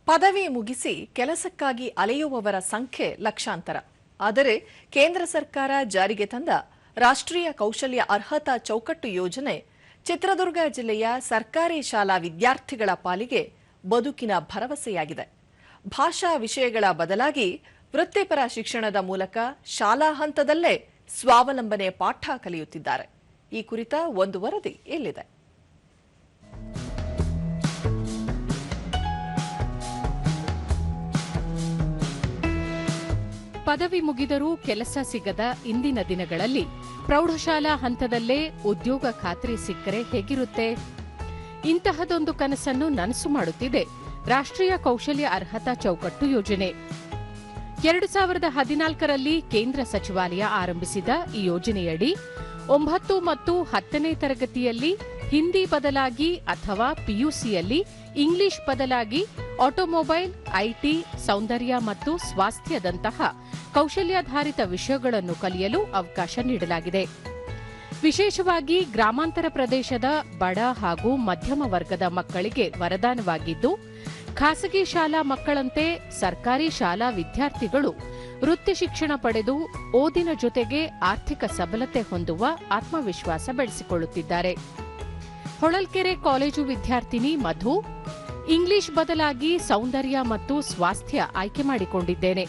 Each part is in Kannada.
ಪದವಿ ಮುಗಿಸಿ ಕೆಲಸಕ್ಕಾಗಿ ಅಲೆಯುವವರ ಸಂಖ್ಯೆ ಲಕ್ಷಾಂತರ. ಆದರೆ ಕೇಂದ್ರ ಸರ್ಕಾರ ಜಾರಿಗೆ ತಂದ ರಾಷ್ಟ್ರೀಯ ಕೌಶಲ್ಯ ಅರ್ಹತಾ ಚೌಕಟ್ಟು ಯೋಜನೆ ಚಿತ್ರದುರ್ಗ ಜಿಲ್ಲೆಯ ಸರ್ಕಾರಿ ಶಾಲಾ ವಿದ್ಯಾರ್ಥಿಗಳ ಪಾಲಿಗೆ ಬದುಕಿನ ಭರವಸೆಯಾಗಿದೆ. ಭಾಷಾ ವಿಷಯಗಳ ಬದಲಾಗಿ ವೃತ್ತಿಪರ ಶಿಕ್ಷಣದ ಮೂಲಕ ಶಾಲಾ ಹಂತದಲ್ಲೇ ಸ್ವಾವಲಂಬನೆ ಪಾಠ ಕಲಿಯುತ್ತಿದ್ದಾರೆ. ಈ ಕುರಿತ ಒಂದು ವರದಿ ಇಲ್ಲಿದೆ. ಪದವಿ ಮುಗಿದರೂ ಕೆಲಸ ಸಿಗದ ಇಂದಿನ ದಿನಗಳಲ್ಲಿ ಪ್ರೌಢಶಾಲಾ ಹಂತದಲ್ಲೇ ಉದ್ಯೋಗ ಖಾತ್ರಿ ಸಿಕ್ಕರೆ ಹೇಗಿರುತ್ತೆ? ಇಂತಹದೊಂದು ಕನಸನ್ನು ನನಸು ಮಾಡುತ್ತಿದೆ ರಾಷ್ಟ್ರೀಯ ಕೌಶಲ್ಯ ಅರ್ಹತಾ ಚೌಕಟ್ಟು ಯೋಜನೆ. 2014ರಲ್ಲಿ ಕೇಂದ್ರ ಸಚಿವಾಲಯ ಆರಂಭಿಸಿದ ಈ ಯೋಜನೆಯಡಿ 9 ಮತ್ತು 10ನೇ ತರಗತಿಯಲ್ಲಿ ಹಿಂದಿ ಬದಲಾಗಿ ಅಥವಾ ಪಿಯುಸಿಯಲ್ಲಿ ಇಂಗ್ಲಿಷ್ ಬದಲಾಗಿ ಆಟೋಮೊಬೈಲ್, ಐಟಿ, ಸೌಂದರ್ಯ ಮತ್ತು ಸ್ವಾಸ್ಥ್ಯದಂತಹ ಕೌಶಲ್ಯಾಧಾರಿತ ವಿಷಯಗಳನ್ನು ಕಲಿಯಲು ಅವಕಾಶ ನೀಡಲಾಗಿದೆ. ವಿಶೇಷವಾಗಿ ಗ್ರಾಮಾಂತರ ಪ್ರದೇಶದ ಬಡ ಹಾಗೂ ಮಧ್ಯಮ ವರ್ಗದ ಮಕ್ಕಳಿಗೆ ವರದಾನವಾಗಿದ್ದು, ಖಾಸಗಿ ಶಾಲಾ ಮಕ್ಕಳಂತೆ ಸರ್ಕಾರಿ ಶಾಲಾ ವಿದ್ಯಾರ್ಥಿಗಳು ವೃತ್ತಿ ಶಿಕ್ಷಣ ಪಡೆದು ಓದಿನ ಜೊತೆಗೆ ಆರ್ಥಿಕ ಸಬಲತೆ ಹೊಂದುವ ಆತ್ಮವಿಶ್ವಾಸ ಬೆಳೆಸಿಕೊಳ್ಳುತ್ತಿದ್ದಾರೆ. ಹೊಳಲ್ಕೆರೆ ಕಾಲೇಜು ವಿದ್ಯಾರ್ಥಿನಿ ಮಧು, ಇಂಗ್ಲಿಷ್ ಬದಲಾಗಿ ಸೌಂದರ್ಯ ಮತ್ತು ಸ್ವಾಸ್ಥ್ಯ ಆಯ್ಕೆ ಮಾಡಿಕೊಂಡಿದ್ದೇನೆ.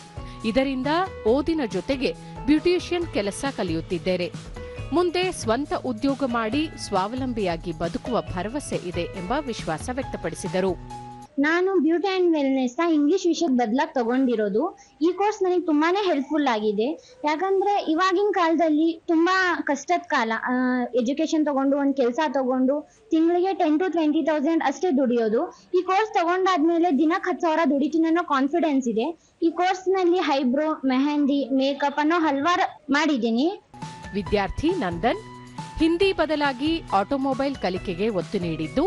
ಇದರಿಂದ ಓದಿನ ಜೊತೆಗೆ ಬ್ಯೂಟಿಷಿಯನ್ ಕೆಲಸ ಕಲಿಯುತ್ತಿದ್ದೇನೆ. ಮುಂದೆ ಸ್ವಂತ ಉದ್ಯೋಗ ಮಾಡಿ ಸ್ವಾವಲಂಬಿಯಾಗಿ ಬದುಕುವ ಭರವಸೆ ಇದೆ ಎಂಬ ವಿಶ್ವಾಸ ವ್ಯಕ್ತಪಡಿಸಿದರು. ನಾನು ಬ್ಯೂಟಿ ಅಂಡ್ ವೆಲ್ನೆಸ್ ನ ಇಂಗ್ಲಿಷ್ ವಿಷಯಕ್ಕೆ ಬದಲಾಗಿ ತಗೊಂಡಿರೋದು. ಈ ಕೋರ್ಸ್ ನನಗೆ ತುಂಬಾನೇ ಹೆಲ್ಪ್ಫುಲ್ ಆಗಿದೆ. ಯಾಕಂದ್ರೆ ಇವಾಗಿನ ಕಾಲದಲ್ಲಿ ತುಂಬಾ ಕಷ್ಟದ ಕಾಲ. ಎಜುಕೇಶನ್ ತಗೊಂಡು ಒಂದು ಕೆಲಸ ತಗೊಂಡು ತಿಂಗಳಿಗೆ 10,000 to 20,000 ಅಷ್ಟೇ ದುಡಿಯೋದು. ಈ ಕೋರ್ಸ್ ತಗೊಂಡಾದ್ಮೇಲೆ ದಿನಕ್ಕೆ 10,000 ದುಡಿತೀನಿ ಅನ್ನೋ ಕಾನ್ಫಿಡೆನ್ಸ್ ಇದೆ. ಈ ಕೋರ್ಸ್ ನಲ್ಲಿ ಹೈಬ್ರೋ, ಮೆಹಂದಿ, ಮೇಕಪ್ ಅನ್ನೋ ಹಲವಾರು ಮಾಡಿದ್ದೀನಿ. ವಿದ್ಯಾರ್ಥಿ ನಂದನ್ ಹಿಂದಿ ಬದಲಾಗಿ ಆಟೋಮೊಬೈಲ್ ಕಲಿಕೆಗೆ ಒತ್ತು ನೀಡಿದ್ದು,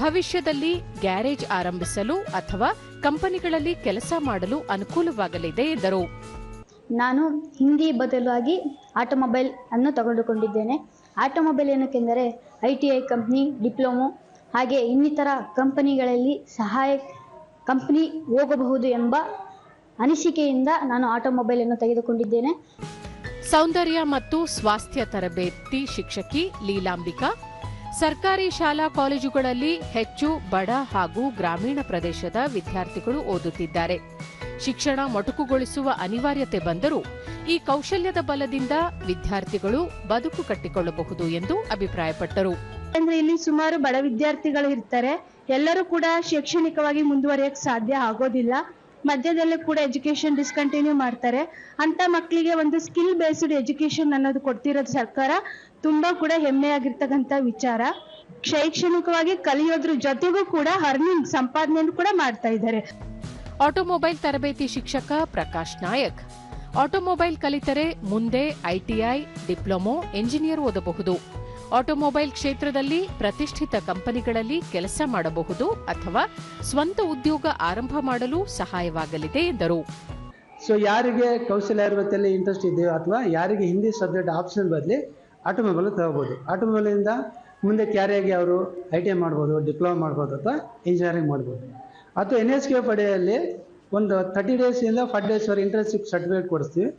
ಭವಿಷ್ಯದಲ್ಲಿ ಗ್ಯಾರೇಜ್ ಆರಂಭಿಸಲು ಅಥವಾ ಕಂಪನಿಗಳಲ್ಲಿ ಕೆಲಸ ಮಾಡಲು ಅನುಕೂಲವಾಗಲಿದೆ ಎಂದರು. ನಾನು ಹಿಂದಿ ಬದಲಾಗಿ ಆಟೋಮೊಬೈಲ್ ಅನ್ನು ತೆಗೆದುಕೊಂಡಿದ್ದೇನೆ. ಆಟೋಮೊಬೈಲ್ ಏನಕ್ಕೆಂದರೆ ITI ಕಂಪ್ನಿ, ಡಿಪ್ಲೊಮೊ ಹಾಗೆ ಇನ್ನಿತರ ಕಂಪನಿಗಳಲ್ಲಿ ಕಂಪನಿ ಹೋಗಬಹುದು ಎಂಬ ಅನಿಸಿಕೆಯಿಂದ ನಾನು ಆಟೋಮೊಬೈಲ್ ಅನ್ನು ತೆಗೆದುಕೊಂಡಿದ್ದೇನೆ. ಸೌಂದರ್ಯ ಮತ್ತು ಸ್ವಾಸ್ಥ್ಯ ತರಬೇತಿ ಶಿಕ್ಷಕಿ ಲೀಲಾಂಬಿಕಾ, ಸರ್ಕಾರಿ ಶಾಲಾ ಕಾಲೇಜುಗಳಲ್ಲಿ ಹೆಚ್ಚು ಬಡ ಹಾಗೂ ಗ್ರಾಮೀಣ ಪ್ರದೇಶದ ವಿದ್ಯಾರ್ಥಿಗಳು ಓದುತ್ತಿದ್ದಾರೆ. ಶಿಕ್ಷಣ ಮೊಟಕುಗೊಳಿಸುವ ಅನಿವಾರ್ಯತೆ ಬಂದರೂ ಈ ಕೌಶಲ್ಯದ ಬಲದಿಂದ ವಿದ್ಯಾರ್ಥಿಗಳು ಬದುಕು ಕಟ್ಟಿಕೊಳ್ಳಬಹುದು ಎಂದು ಅಭಿಪ್ರಾಯಪಟ್ಟರು. ಅಂದ್ರೆ ಇಲ್ಲಿ ಸುಮಾರು ಬಡ ವಿದ್ಯಾರ್ಥಿಗಳು ಇರ್ತಾರೆ. ಎಲ್ಲರೂ ಕೂಡ ಶೈಕ್ಷಣಿಕವಾಗಿ ಮುಂದುವರಿಯಕ್ಕೆ ಸಾಧ್ಯ ಆಗೋದಿಲ್ಲ. ಮಧ್ಯದಲ್ಲೂ ಕೂಡ ಎಜುಕೇಶನ್ ಡಿಸ್ಕಂಟಿನ್ಯೂ ಮಾಡ್ತಾರೆ. ಅಂತ ಮಕ್ಕಳಿಗೆ ಒಂದು ಸ್ಕಿಲ್ ಬೇಸ್ಡ್ ಎಜುಕೇಶನ್ ಅನ್ನೋದು ಕೊಡ್ತಿರೋದು ಸರ್ಕಾರ ತುಂಬಾ ಕೂಡ ಹೆಮ್ಮೆಯಾಗಿರ್ತಕ್ಕಂಥ ವಿಚಾರ. ಶೈಕ್ಷಣಿಕವಾಗಿ ಕಲಿಯೋದ್ರ ಜೊತೆಗೂ ಕೂಡ ಅರ್ನಿಂಗ್ ಸಂಪಾದನೆಯನ್ನು ಕೂಡ ಮಾಡ್ತಾ ಇದ್ದಾರೆ. ಆಟೋಮೊಬೈಲ್ ತರಬೇತಿ ಶಿಕ್ಷಕ ಪ್ರಕಾಶ್ ನಾಯಕ್, ಆಟೋಮೊಬೈಲ್ ಕಲಿತರೆ ಮುಂದೆ ITI, ಡಿಪ್ಲೊಮೊ, ಎಂಜಿನಿಯರ್ ಓದಬಹುದು. ಆಟೋಮೊಬೈಲ್ ಕ್ಷೇತ್ರದಲ್ಲಿ ಪ್ರತಿಷ್ಠಿತ ಕಂಪನಿಗಳಲ್ಲಿ ಕೆಲಸ ಮಾಡಬಹುದು ಅಥವಾ ಸ್ವಂತ ಉದ್ಯೋಗ ಆರಂಭ ಮಾಡಲು ಸಹಾಯವಾಗಲಿದೆ ಎಂದರು. ಸೊ ಯಾರಿಗೆ ಕೌಶಲ್ಯ ಅರ್ಹತೆಯಲ್ಲಿ ಇಂಟ್ರೆಸ್ಟ್ ಇದೆಯೋ ಅಥವಾ ಯಾರಿಗೆ ಹಿಂದಿ ಸಬ್ಜೆಕ್ಟ್ ಆಪ್ಷನ್ ಬದಲಿ ಆಟೋಮೊಬೈಲ್ ತಗೋಬಹುದು. ಆಟೋಮೊಬೈಲಿಂದ ಮುಂದೆ ಕ್ಯಾರಿಯಾಗಿ ಅವರು ITI ಮಾಡ್ಬೋದು, ಡಿಪ್ಲೊಮಾ ಮಾಡ್ಬೋದು ಅಥವಾ ಇಂಜಿನಿಯರಿಂಗ್ ಮಾಡ್ಬೋದು. ಅಥವಾ NSK ಪಡೆಯಲ್ಲಿ ಒಂದು 30 days ಇಂದ 40 days ವರೆಗೆ ಇಂಟರ್ನ್ಶಿಪ್ ಸರ್ಟಿಫಿಕೇಟ್ ಕೊಡಿಸ್ತೀವಿ.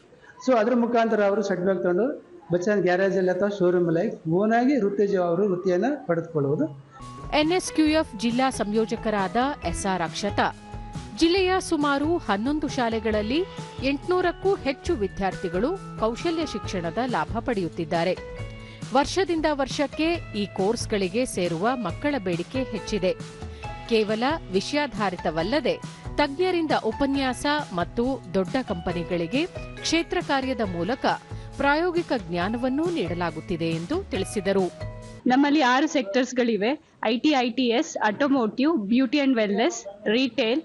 ಸೊ ಅದ್ರ ಮುಖಾಂತರ ಅವರು ಸರ್ಟಿಫಿಕೇಟ್ ತಗೊಂಡು ಬಚ್ಚನ್ ಗ್ಯಾರೇಜಲ್ಲಿ ಅಥವಾ ಶೋರೂಮಲ್ಲಿ ಓನಾಗಿ ವೃತ್ತಿಯನ್ನು ಪಡೆದುಕೊಳ್ಳುವುದು. NSQF ಜಿಲ್ಲಾ ಸಂಯೋಜಕರಾದ SR ಅಕ್ಷತಾ, ಜಿಲ್ಲೆಯ ಸುಮಾರು 11 ಶಾಲೆಗಳಲ್ಲಿ 800ಕ್ಕೂ ಹೆಚ್ಚು ವಿದ್ಯಾರ್ಥಿಗಳು ಕೌಶಲ್ಯ ಶಿಕ್ಷಣದ ಲಾಭ ಪಡೆಯುತ್ತಿದ್ದಾರೆ. ವರ್ಷದಿಂದ ವರ್ಷಕ್ಕೆ ಈ ಕೋರ್ಸ್ಗಳಿಗೆ ಸೇರುವ ಮಕ್ಕಳ ಬೇಡಿಕೆ ಹೆಚ್ಚಿದೆ. ಕೇವಲ ವಿಷಯಾಧಾರಿತವಲ್ಲದೆ ತಜ್ಞರಿಂದ ಉಪನ್ಯಾಸ ಮತ್ತು ದೊಡ್ಡ ಕಂಪನಿಗಳಿಗೆ ಕ್ಷೇತ್ರ ಕಾರ್ಯದ ಮೂಲಕ ಪ್ರಾಯೋಗಿಕ ಜ್ಞಾನವನ್ನೂ ನೀಡಲಾಗುತ್ತಿದೆ ಎಂದು ತಿಳಿಸಿದರು. ನಮ್ಮಲ್ಲಿ 6 ಸೆಕ್ಟರ್ಸ್ಗಳಿವೆ. IT, ITS, automotive, beauty and wellness, retail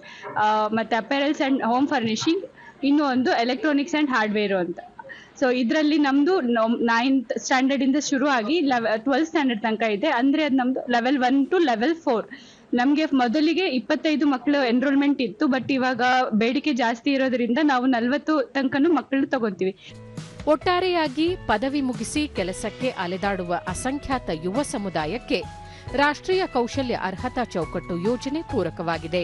ಮತ್ತು ಅಪೆರಲ್ಸ್ ಅಂಡ್ ಹೋಮ್ ಫರ್ನಿಶಿಂಗ್, ಇನ್ನೂ ಒಂದು ಎಲೆಕ್ಟ್ರಾನಿಕ್ಸ್ ಅಂಡ್ ಹಾರ್ಡ್ವೇರು ಅಂತ. ಸೊ ಇದರಲ್ಲಿ ನಮ್ಮದು 9th ಸ್ಟ್ಯಾಂಡರ್ಡ್ ಇಂದ ಶುರು ಆಗಿ 12th ಸ್ಟ್ಯಾಂಡರ್ಡ್ ತನಕ ಇದೆ. ಅಂದರೆ ಅದು ನಮ್ಮದು level 1 to level 4. ನಮಗೆ ಮೊದಲಿಗೆ 25 ಮಕ್ಕಳು ಎನ್ರೋಲ್ಮೆಂಟ್ ಇತ್ತು. ಬಟ್ ಇವಾಗ ಬೇಡಿಕೆ ಜಾಸ್ತಿ ಇರೋದ್ರಿಂದ ನಾವು 40 ತನಕನೂ ಮಕ್ಕಳು ತಗೋತೀವಿ. ಒಟ್ಟಾರೆಯಾಗಿ ಪದವಿ ಮುಗಿಸಿ ಕೆಲಸಕ್ಕೆ ಅಲೆದಾಡುವ ಅಸಂಖ್ಯಾತ ಯುವ ಸಮುದಾಯಕ್ಕೆ ರಾಷ್ಟ್ರೀಯ ಕೌಶಲ್ಯ ಅರ್ಹತಾ ಚೌಕಟ್ಟು ಯೋಜನೆ ಪೂರಕವಾಗಿದೆ.